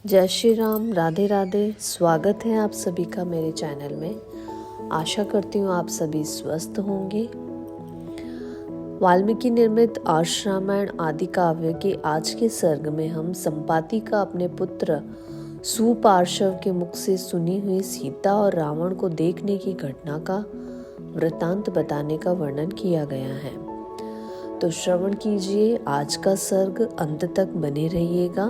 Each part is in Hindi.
जय श्री राम, राधे राधे। स्वागत है आप सभी का मेरे चैनल में। आशा करती हूँ आप सभी स्वस्थ होंगे। वाल्मीकि निर्मित आर्ष रामायण आदि काव्य के आज के सर्ग में हम संपाति का अपने पुत्र सुपार्श्व के मुख से सुनी हुई सीता और रावण को देखने की घटना का वृतांत बताने का वर्णन किया गया है। तो श्रवण कीजिए, आज का सर्ग अंत तक बने रहिएगा।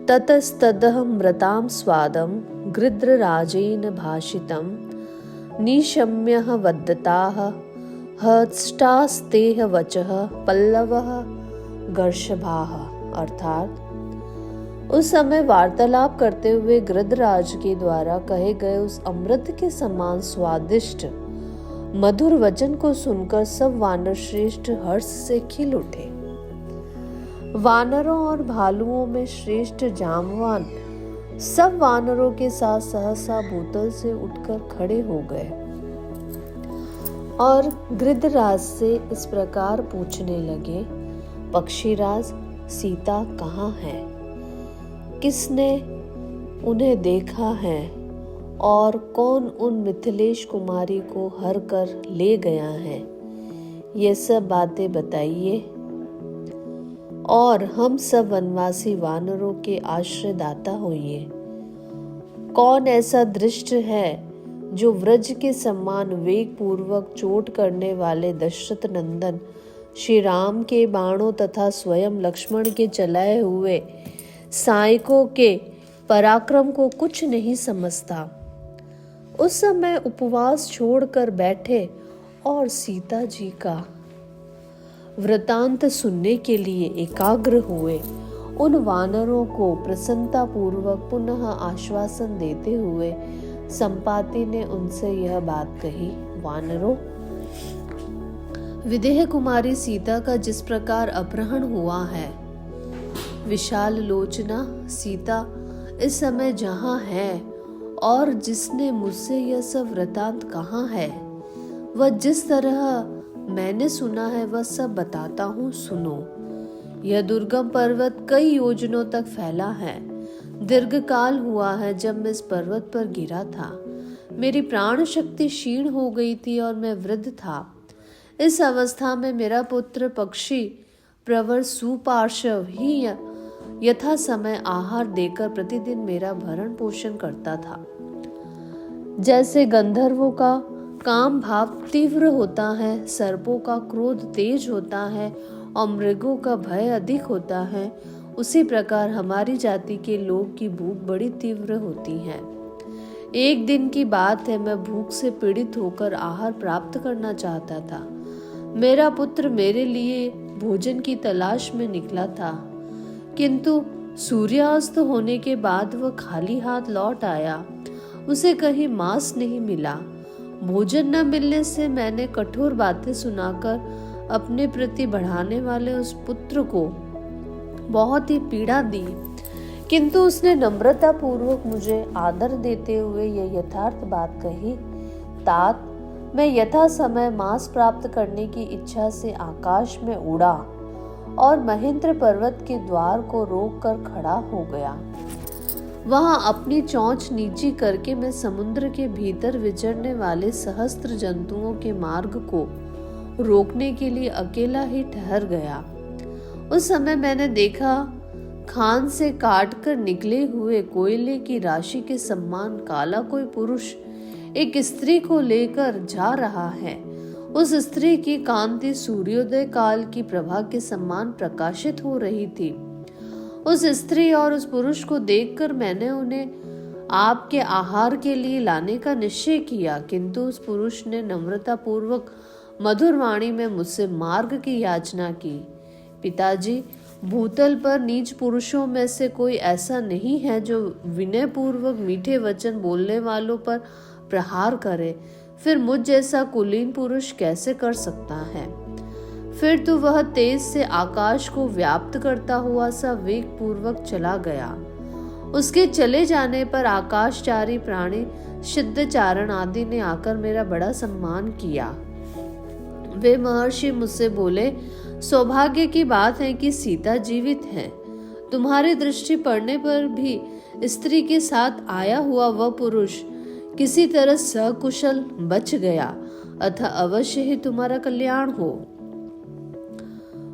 ततस्तदहमृतां स्वादं गृध्रराजेन भाषितं निशम्यः वदताः हष्टास्तेह वचः पल्लवः गर्षभाः। अर्थात उस समय वार्तालाप करते हुए गृध्रराज के द्वारा कहे गए उस अमृत के समान स्वादिष्ट मधुर वचन को सुनकर सब वानर श्रेष्ठ हर्ष से खिल उठे। वानरों और भालुओं में श्रेष्ठ जांबवान सब वानरों के साथ सहसा भूतल से उठकर खड़े हो गए और गृध्रराज से इस प्रकार पूछने लगे, पक्षीराज, सीता कहाँ है? किसने उन्हें देखा है और कौन उन मिथिलेश कुमारी को हर कर ले गया है? ये सब बातें बताइए और हम सब वनवासी वानरों के आश्रयदाता होइए। कौन ऐसा दृष्ट है जो व्रज के समान वेग पूर्वक चोट करने वाले दशरथ नंदन श्री राम के बाणों तथा स्वयं लक्ष्मण के चलाए हुए सायकों के पराक्रम को कुछ नहीं समझता? उस समय उपवास छोड़कर बैठे और सीता जी का वृतांत सुनने के लिए एकाग्र हुए उन वानरों को प्रसन्नता पूर्वक पुनः आश्वासन देते हुए संपाति ने उनसे यह बात कही, वानरों, विदेह कुमारी सीता का जिस प्रकार अपहरण हुआ है, विशाल लोचना सीता इस समय जहाँ है और जिसने मुझसे यह सब वृतांत कहा है, वह जिस तरह मैंने सुना है वह सब बताता हूँ, सुनो। यह दुर्गम पर्वत कई योजनों तक फैला है। दीर्घ काल हुआ है जब मैं इस पर्वत पर गिरा था। मेरी प्राण शक्ति क्षीण हो गई थी और मैं वृद्ध था। इस अवस्था में मेरा पुत्र पक्षी प्रवर सुपार्श्व ही यथा समय आहार देकर प्रतिदिन मेरा भरण पोषण करता था। जैसे गंधर्वों का काम भाव तीव्र होता है, सर्पों का क्रोध तेज होता है और मृगों का भय अधिक होता है, उसी प्रकार हमारी जाति के लोग की भूख बड़ी तीव्र होती है। एक दिन की बात है, मैं भूख से पीड़ित होकर आहार प्राप्त करना चाहता था। मेरा पुत्र मेरे लिए भोजन की तलाश में निकला था, किंतु सूर्यास्त होने के बाद वह खाली हाथ लौट आया। उसे कहीं मांस नहीं मिला। भोजन न मिलने से मैंने कठोर बातें सुनाकर अपने प्रति बढ़ाने वाले उस पुत्र को बहुत ही पीड़ा दी, किंतु उसने नम्रता पूर्वक मुझे आदर देते हुए यह यथार्थ बात कही, तात, मैं यथा समय मांस प्राप्त करने की इच्छा से आकाश में उड़ा और महेंद्र पर्वत के द्वार को रोक कर खड़ा हो गया। वहां अपनी चोंच नीची करके मैं समुद्र के भीतर विचरने वाले सहस्त्र जंतुओं के मार्ग को रोकने के लिए अकेला ही ठहर गया। उस समय मैंने देखा, खान से काट कर निकले हुए कोयले की राशि के समान काला कोई पुरुष एक स्त्री को लेकर जा रहा है। उस स्त्री की कांति सूर्योदय काल की प्रभा के समान प्रकाशित हो रही थी। उस स्त्री और उस पुरुष को देखकर मैंने उन्हें आपके आहार के लिए लाने का निश्चय किया, किंतु उस पुरुष ने नम्रता पूर्वक मधुर वाणी में मुझसे मार्ग की याचना की। पिताजी, भूतल पर नीच पुरुषों में से कोई ऐसा नहीं है जो विनय पूर्वक मीठे वचन बोलने वालों पर प्रहार करे, फिर मुझ जैसा कुलीन पुरुष कैसे कर सकता है? फिर तो वह तेज से आकाश को व्याप्त करता हुआ सा वेग पूर्वक चला गया। उसके चले जाने पर आकाशचारी प्राणी सिद्धचारण आदि ने आकर मेरा बड़ा सम्मान किया। वे महर्षि मुझसे बोले, सौभाग्य की बात है कि सीता जीवित है। तुम्हारी दृष्टि पड़ने पर भी स्त्री के साथ आया हुआ वह पुरुष किसी तरह सकुशल बच गया, अतः अवश्य ही तुम्हारा कल्याण हो।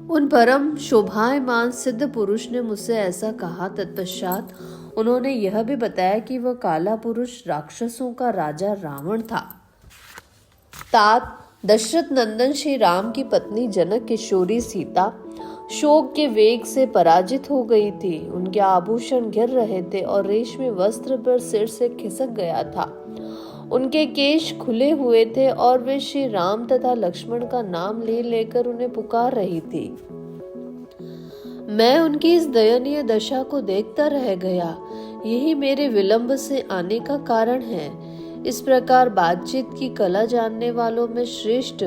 उन परम शोभायमान सिद्ध पुरुष ने मुझसे ऐसा कहा। तत्पश्चात उन्होंने यह भी बताया कि वह काला पुरुष राक्षसों का राजा रावण था। तात दशरथ नंदन श्री राम की पत्नी जनक किशोरी सीता शोक के वेग से पराजित हो गई थी। उनके आभूषण गिर रहे थे और रेशमी वस्त्र पर सिर से खिसक गया था। उनके केश खुले हुए थे और वे श्री राम तथा लक्ष्मण का नाम ले लेकर उन्हें पुकार रही थी। मैं उनकी इस दयनीय दशा को देखता रह गया। यही मेरे विलंब से आने का कारण है। इस प्रकार बातचीत की कला जानने वालों में श्रेष्ठ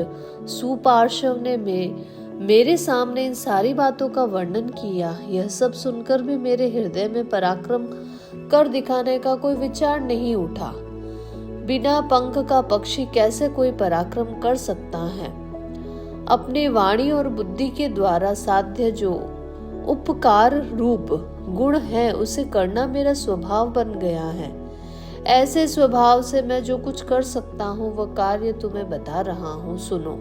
सुपार्श्व ने मेरे सामने इन सारी बातों का वर्णन किया। यह सब सुनकर भी मेरे हृदय में पराक्रम कर दिखाने का कोई विचार नहीं उठा। बिना पंख का पक्षी कैसे कोई पराक्रम कर सकता है? अपनी वाणी और बुद्धि के द्वारा साध्य जो उपकार रूप गुण है उसे करना मेरा स्वभाव बन गया है। ऐसे स्वभाव से मैं जो कुछ कर सकता हूँ वह कार्य तुम्हें बता रहा हूँ, सुनो।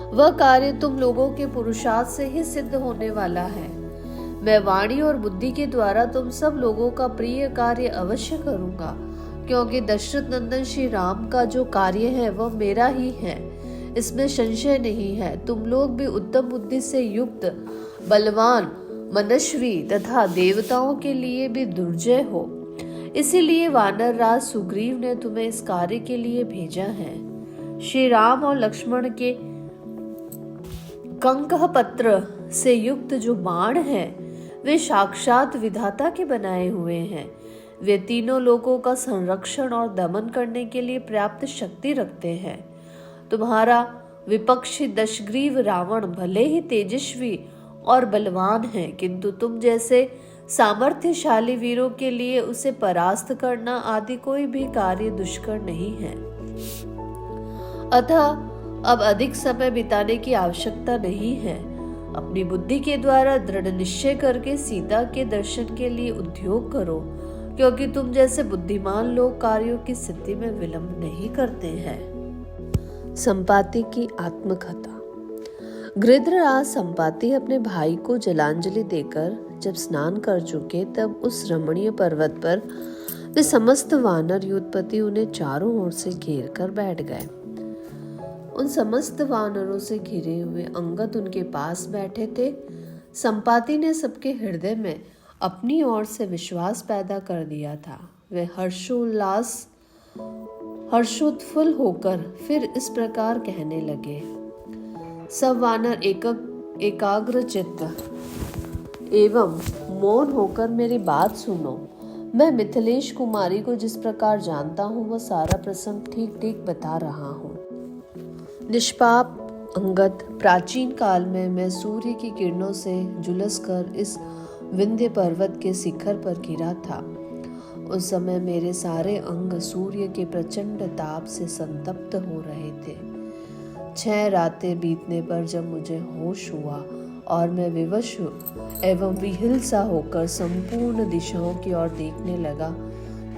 वह कार्य तुम लोगों के पुरुषार्थ से ही सिद्ध होने वाला है। मैं वाणी और बुद्धि के द्वारा तुम सब लोगों का प्रिय कार्य अवश्य करूंगा, क्योंकि दशरथ नंदन श्री राम का जो कार्य है वह मेरा ही है, इसमें संशय नहीं है। तुम लोग भी उत्तम बुद्धि से युक्त, बलवान, मनस्वी तथा देवताओं के लिए भी दुर्जय हो। इसीलिए वानर राज सुग्रीव ने तुम्हें इस कार्य के लिए भेजा है। श्री राम और लक्ष्मण के कंकह पत्र से युक्त जो बाण है वे साक्षात विधाता के बनाए हुए हैं। वे तीनों लोगों का संरक्षण और दमन करने के लिए पर्याप्त शक्ति रखते हैं। तुम्हारा विपक्षी दशग्रीव रावण भले ही तेजस्वी और बलवान है, किंतु तुम जैसे सामर्थ्यशाली वीरों के लिए उसे परास्त करना आदि कोई भी कार्य दुष्कर नहीं है। अतः अब अधिक समय बिताने की आवश्यकता नहीं है। अपनी बुद्धि के द्वारा दृढ़ निश्चय करके सीता के दर्शन के लिए उद्योग करो, क्योंकि तुम जैसे बुद्धिमान लोग कार्यों की सिद्धि में विलंब नहीं करते हैं। संपाति की आत्मकथा। गृध्रराज संपाति अपने भाई को जलांजलि देकर जब स्नान कर चुके, तब उस रमणीय पर्वत पर वे समस्त वानर युद्धपति उन्हें चारों ओर से घेर कर बैठ गए। उन समस्त वानरों से घिरे हुए अंगद उनके पास बैठे थे। संपाति ने सबके हृदय में अपनी ओर से विश्वास पैदा कर दिया था। वे हर्षोत्फुल्ल होकर फिर इस प्रकार कहने लगे। सब वानर एकाग्र चित्त एवं मौन होकर मेरी बात सुनो। मैं मिथिलेश कुमारी को जिस प्रकार जानता हूँ वह सारा प्रसंग ठीक ठीक बता रहा हूँ। निष्पाप अंगद, प्राचीन काल में मैं सूर्य की किरणों से झुलसकर इस विंध्य पर्वत के शिखर पर गिरा था। उस समय मेरे सारे अंग सूर्य के प्रचंड ताप से संतप्त हो रहे थे। 6 रातें बीतने पर जब मुझे होश हुआ और मैं विवश एवं विहिल सा होकर संपूर्ण दिशाओं की ओर देखने लगा,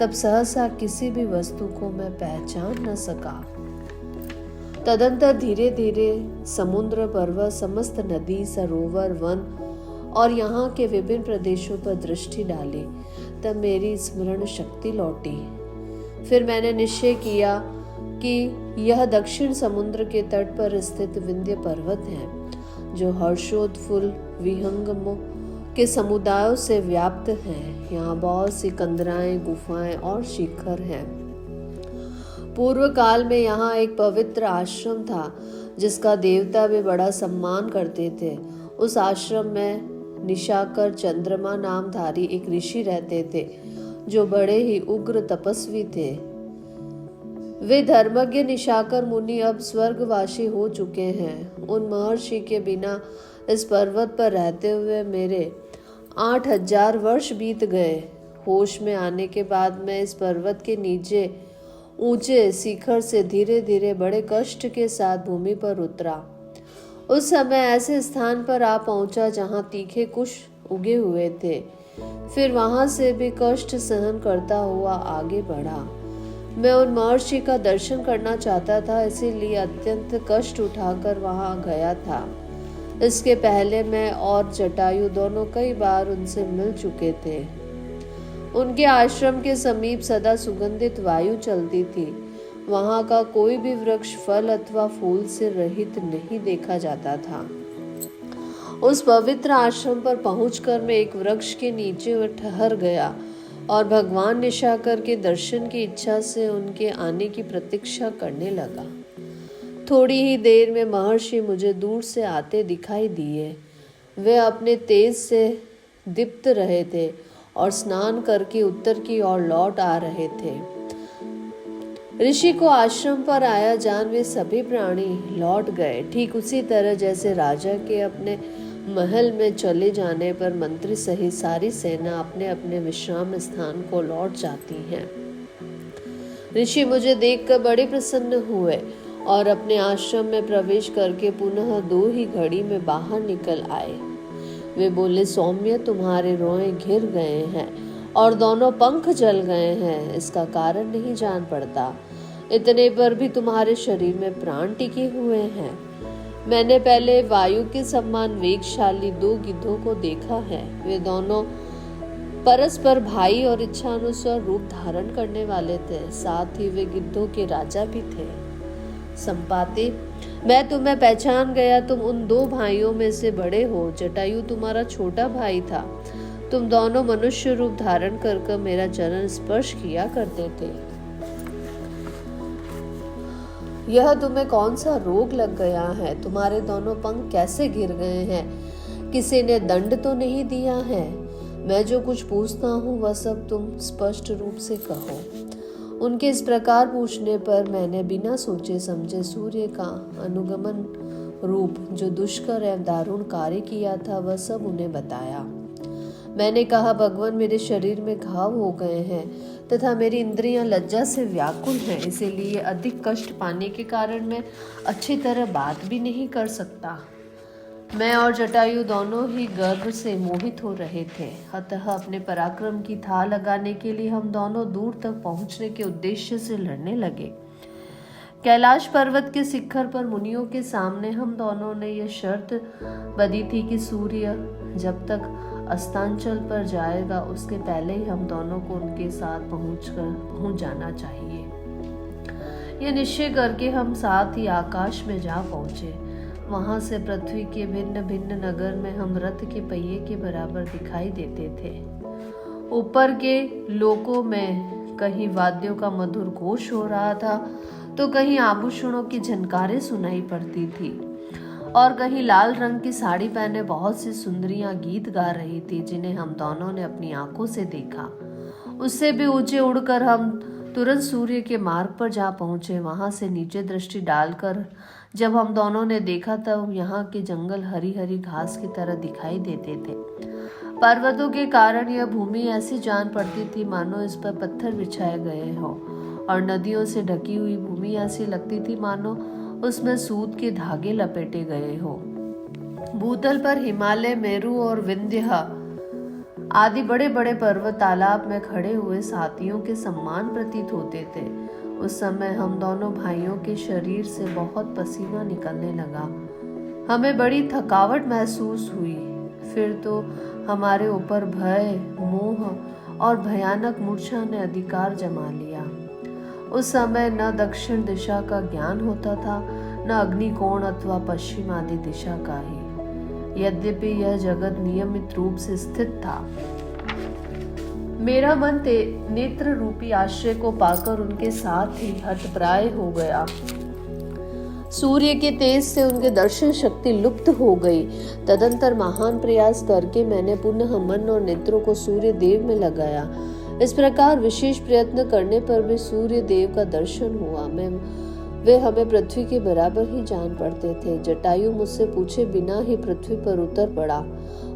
तब सहसा किसी भी वस्तु को मैं पहचान न सका। तदंतर धीरे धीरे समुद्र, पर्वत, समस्त नदी, सरोवर, वन और यहाँ के विभिन्न प्रदेशों पर दृष्टि डाली। तब मेरी स्मरण शक्ति लौटी। फिर मैंने निश्चय किया कि यह दक्षिण समुद्र के तट पर स्थित विंध्य पर्वत है, जो हर्षोत्फुल्ल विहंगमों के समुदायों से व्याप्त है। यहाँ बहुत सी कंदराएं, गुफाएं और शिखर हैं। पूर्व काल में यहाँ एक पवित्र आश्रम था, जिसका देवता भी बड़ा सम्मान करते थे। उस आश्रम में निशाकर चंद्रमा नामधारी एक ऋषि रहते थे, जो बड़े ही उग्र तपस्वी थे। वे धर्मज्ञ निशाकर मुनि अब स्वर्गवासी हो चुके हैं। उन महर्षि के बिना इस पर्वत पर रहते हुए मेरे 8000 वर्ष बीत गए। होश में आने के बाद मैं इस पर्वत के नीचे ऊंचे शिखर से धीरे धीरे बड़े कष्ट के साथ भूमि पर उतरा। उस समय ऐसे स्थान पर आ पहुंचा जहां तीखे कुश उगे हुए थे। फिर वहां से भी कष्ट सहन करता हुआ आगे बढ़ा। मैं उन महर्षि का दर्शन करना चाहता था, इसीलिए अत्यंत कष्ट उठाकर वहां गया था। इसके पहले मैं और जटायु दोनों कई बार उनसे मिल चुके थे। उनके आश्रम के समीप सदा सुगंधित वायु चलती थी। वहां का कोई भी वृक्ष फल अथवा फूल से रहित नहीं देखा जाता था। उस पवित्र आश्रम पर पहुंचकर मैं एक वृक्ष के नीचे ठहर गया और भगवान निशाकर के दर्शन की इच्छा से उनके आने की प्रतीक्षा करने लगा। थोड़ी ही देर में महर्षि मुझे दूर से आते दिखाई दिए। वे अपने तेज से दीप्त रहे थे और स्नान करके उत्तर की ओर लौट आ रहे थे। ऋषि को आश्रम पर आया जान वे सभी प्राणी लौट गए, ठीक उसी तरह जैसे राजा के अपने महल में चले जाने पर मंत्री सहित सारी सेना अपने अपने विश्राम स्थान को लौट जाती है। ऋषि मुझे देखकर बड़े प्रसन्न हुए और अपने आश्रम में प्रवेश करके पुनः 2 ही घड़ी में बाहर निकल आए। वे बोले, सौम्य, तुम्हारे रोए घिर गए हैं और दोनों पंख जल गए हैं। इसका कारण नहीं जान पड़ता, इतने पर भी तुम्हारे शरीर में प्राण टिके हुए हैं। मैंने पहले वायु के समान वेगशाली 2 गिद्धों को देखा है। वे दोनों परस्पर भाई और इच्छानुसार रूप धारण करने वाले थे। साथ ही वे गिद्धों के राजा भी थे। संपाति, मैं तुम्हें पहचान गया। तुम उन 2 भाइयों में से बड़े हो। जटायु तुम्हारा छोटा भाई था। तुम दोनों मनुष्य रूप धारण कर मेरा चरण स्पर्श किया करते थे। यह तुम्हें कौन सा रोग लग गया है? तुम्हारे दोनों पंख कैसे गिर गए हैं? किसी ने दंड तो नहीं दिया है? मैं जो कुछ पूछता हूँ वह सब तुम स्पष्ट रूप से कहो। उनके इस प्रकार पूछने पर मैंने बिना सोचे समझे सूर्य का अनुगमन रूप जो दुष्कर एवं दारुण कार्य किया था वह सब उन्हें बताया। मैंने कहा, भगवान, मेरे शरीर में घाव हो गए हैं तथा मेरी इंद्रियां लज्जा से व्याकुल हैं, इसीलिए अधिक कष्ट पाने के कारण मैं अच्छी तरह बात भी नहीं कर सकता। मैं और जटायु दोनों ही गर्व से मोहित हो रहे थे। अतः अपने पराक्रम की था लगाने के लिए हम दोनों दूर तक पहुंचने के उद्देश्य से लड़ने लगे। कैलाश पर्वत के शिखर पर मुनियों के सामने हम दोनों ने यह शर्त बंधी थी कि सूर्य जब तक अस्तांचल पर जाएगा उसके पहले ही हम दोनों को उनके साथ पहुंच जाना चाहिए। यह निश्चय करके हम साथ ही आकाश में जा पहुंचे। वहां से पृथ्वी के भिन्न भिन्न नगर में हम रथ के पहिए के बराबर दिखाई देते थे। ऊपर के लोकों में कहीं वाद्यों का मधुर घोष हो रहा था तो कहीं आभूषणों की झनकारें सुनाई पड़ती थी और कहीं लाल रंग की साड़ी पहने बहुत सी सुंदरियां गीत गा रही थी, जिन्हें हम दोनों ने अपनी आंखों से देखा। उससे भी ऊंचे उड़कर हम तुरंत सूर्य के मार्ग पर जा पहुंचे। वहां से नीचे दृष्टि डालकर जब हम दोनों ने देखा तब यहाँ के जंगल हरी हरी घास की तरह दिखाई देते थे। पर्वतों के कारण यह भूमि ऐसी जान पड़ती थी मानो इस पर पत्थर बिछाए गए हो, और नदियों से ढकी हुई भूमि ऐसी लगती थी मानो उसमें सूत के धागे लपेटे गए हो। भूतल पर हिमालय, मेरू और विंध्य आदि बड़े बड़े पर्वत तालाब में खड़े हुए साथियों के समान प्रतीत होते थे। उस समय हम दोनों भाइयों के शरीर से बहुत पसीना निकलने लगा। हमें बड़ी थकावट महसूस हुई। फिर तो हमारे ऊपर भय, मोह और भयानक मूर्छा ने अधिकार जमा लिया। उस समय न दक्षिण दिशा का ज्ञान होता था, न अग्निकोण अथवा पश्चिम आदि दिशा का ही। यद्यपि यह जगत नियमित रूप से स्थित था, मेरा मन नेत्र रूपी आश्रय को पाकर उनके साथ ही हतप्राय हो गया। सूर्य के तेज से उनके दर्शन शक्ति लुप्त हो गई। तदंतर महान प्रयास करके मैंने पुनः मन और नेत्रों को सूर्य देव में लगाया। इस प्रकार विशेष प्रयत्न करने पर भी सूर्य देव का दर्शन हुआ। वे हमें पृथ्वी के बराबर ही जान पड़ते थे। जटायु मुझसे पूछे बिना ही पृथ्वी पर उतर पड़ा।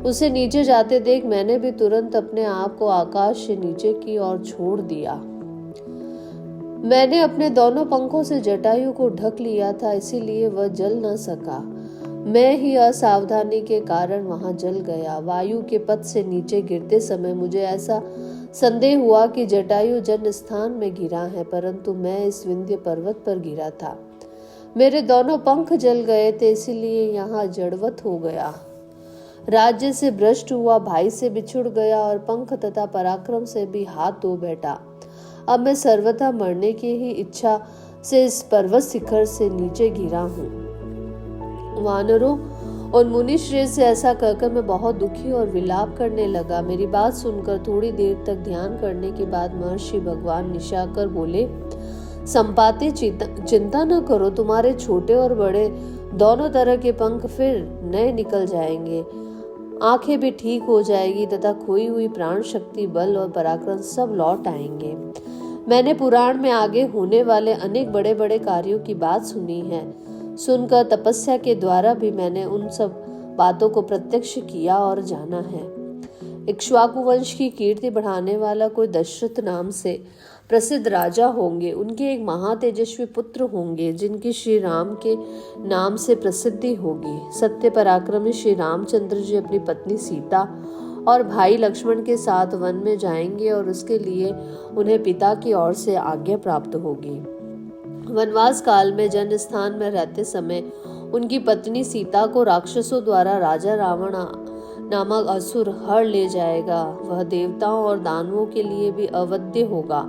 उसे नीचे जाते देख मैंने भी तुरंत अपने आप को आकाश से नीचे की ओर छोड़ दिया। मैंने अपने दोनों पंखों से जटायु को ढक लिया था, इसीलिए वह जल न सका। मैं ही असावधानी के कारण वहां जल गया। वायु के पथ से नीचे गिरते समय मुझे ऐसा संदेह हुआ कि जटायु जन्म स्थान में गिरा है, परंतु मैं इस विंध्य पर्वत पर गिरा था। मेरे दोनों पंख जल गए थे, इसीलिए यहाँ जड़वत हो गया। राज्य से भ्रष्ट हुआ, भाई से बिछुड़ गया और पंख तथा पराक्रम से भी हाथ धो बैठा। अब मैं सर्वथा मरने की ही इच्छा से इस पर्वत शिखर से नीचे गिरा हूँ। वानरों और मुनि श्रेष्ठ से ऐसा कहकर मैं बहुत दुखी और विलाप करने लगा। मेरी बात सुनकर थोड़ी देर तक ध्यान करने के बाद महर्षि भगवान निशाकर बोले, संपाति चिंता न करो, तुम्हारे छोटे और बड़े दोनों तरह के पंख फिर नए निकल जाएंगे, आंखें भी ठीक हो जाएगी तथा खोई हुई प्राण शक्ति, बल और पराक्रम सब लौट आएंगे। मैंने पुराण में आगे होने वाले अनेक बड़े बड़े कार्यों की बात सुनी है। सुनकर तपस्या के द्वारा भी मैंने उन सब बातों को प्रत्यक्ष किया और जाना है। इक्ष्वाकु वंश की कीर्ति बढ़ाने वाला कोई दशरथ नाम से प्रसिद्ध राजा होंगे। उनके एक महातेजस्वी पुत्र होंगे जिनकी श्री राम के नाम से प्रसिद्धि होगी। सत्य पराक्रमी श्री रामचंद्र जी अपनी पत्नी सीता और भाई लक्ष्मण के साथ वन में जाएंगे और उसके लिए उन्हें पिता की ओर से आज्ञा प्राप्त होगी। वनवास काल में जन्म स्थान में रहते समय उनकी पत्नी सीता को राक्षसों द्वारा राजा रावण नामक असुर हर ले जाएगा। वह देवताओं और दानवों के लिए भी अवध्य होगा।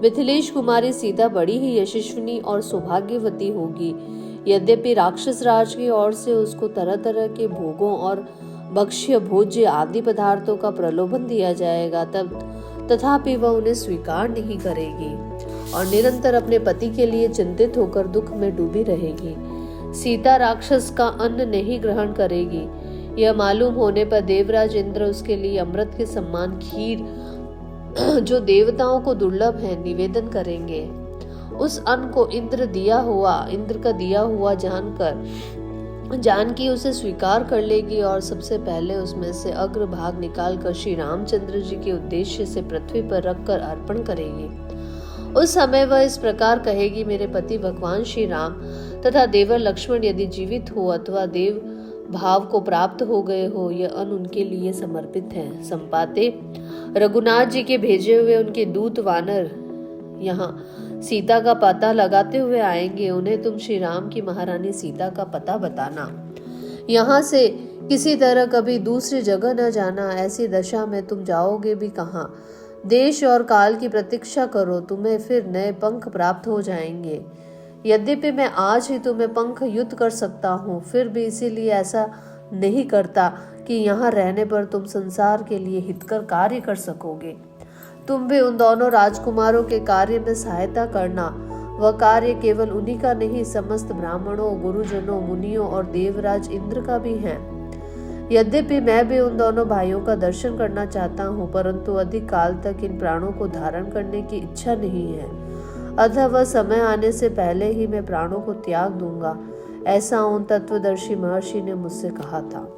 मिथिलेश कुमारी सीता बड़ी ही यशस्विनी और सौभाग्यवती होगी। यद्यपि राक्षस राज की ओर से उसको तरह तरह के भोगों और भक्ष्य भोज्य आदि पदार्थों का प्रलोभन दिया जाएगा, तथापि वह उन्हें स्वीकार नहीं करेगी और निरंतर अपने पति के लिए चिंतित होकर दुख में डूबी रहेगी। सीता राक्षस का अन्न नहीं ग्रहण करेगी। यह मालूम होने पर देवराज इंद्र उसके लिए अमृत के समान खीर, जो देवताओं को दुर्लभ है, निवेदन करेंगे। उस अन्न को इंद्र का दिया हुआ जानकी उसे स्वीकार कर लेगी और सबसे पहले उसमें से अग्र भाग निकालकर श्री रामचंद्र जी के उद्देश्य से पृथ्वी पर रखकर अर्पण करेगी। उस समय वह इस प्रकार कहेगी, मेरे पति भगवान श्री राम तथा देवर लक्ष्मण यदि जीवित हो अथवा देव भाव को प्राप्त हो गए हो, यह अन्न उनके लिए समर्पित है। संपाते, रघुनाथ जी के भेजे हुए उनके दूत वानर यहाँ सीता का पता लगाते हुए आएंगे। उन्हें तुम श्री राम की महारानी सीता का पता बताना। यहाँ से किसी तरह कभी दूसरी जगह न जाना। ऐसी दशा में तुम जाओगे भी कहाँ? देश और काल की प्रतीक्षा करो, तुम्हें फिर नए पंख प्राप्त हो जाएंगे। यद्यपि मैं आज ही तुम्हें पंख युद्ध कर सकता हूँ, फिर भी इसीलिए ऐसा नहीं करता कि यहाँ रहने पर तुम संसार के लिए हितकर कार्य कर सकोगे। तुम भी उन दोनों राजकुमारों के कार्य में सहायता करना। वह कार्य केवल उन्हीं का नहीं, समस्त ब्राह्मणों, गुरुजनों, मुनियों और देवराज इंद्र का भी है। यद्यपि मैं भी उन दोनों भाइयों का दर्शन करना चाहता हूँ, परंतु अधिक काल तक इन प्राणों को धारण करने की इच्छा नहीं है। अतः वह समय आने से पहले ही मैं प्राणों को त्याग दूंगा, ऐसा उन तत्वदर्शी महर्षि ने मुझसे कहा था।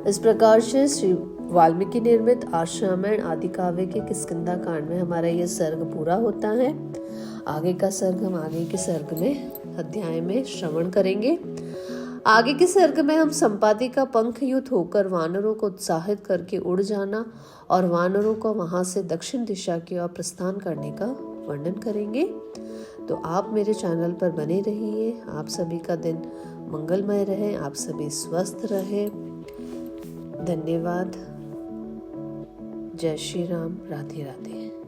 इस प्रकार से श्री वाल्मीकि निर्मित आश्रमण आदि काव्य के किष्किंधा कांड में हमारा ये सर्ग पूरा होता है। आगे का सर्ग हम आगे के सर्ग में अध्याय में श्रवण करेंगे। आगे के सर्ग में हम संपाति का पंखयुत होकर वानरों को उत्साहित करके उड़ जाना और वानरों को वहां से दक्षिण दिशा की ओर प्रस्थान करने का वर्णन करेंगे। तो आप मेरे चैनल पर बने रहिए। आप सभी का दिन मंगलमय रहे, आप सभी स्वस्थ रहे। धन्यवाद। जय श्री राम। राधे राधे।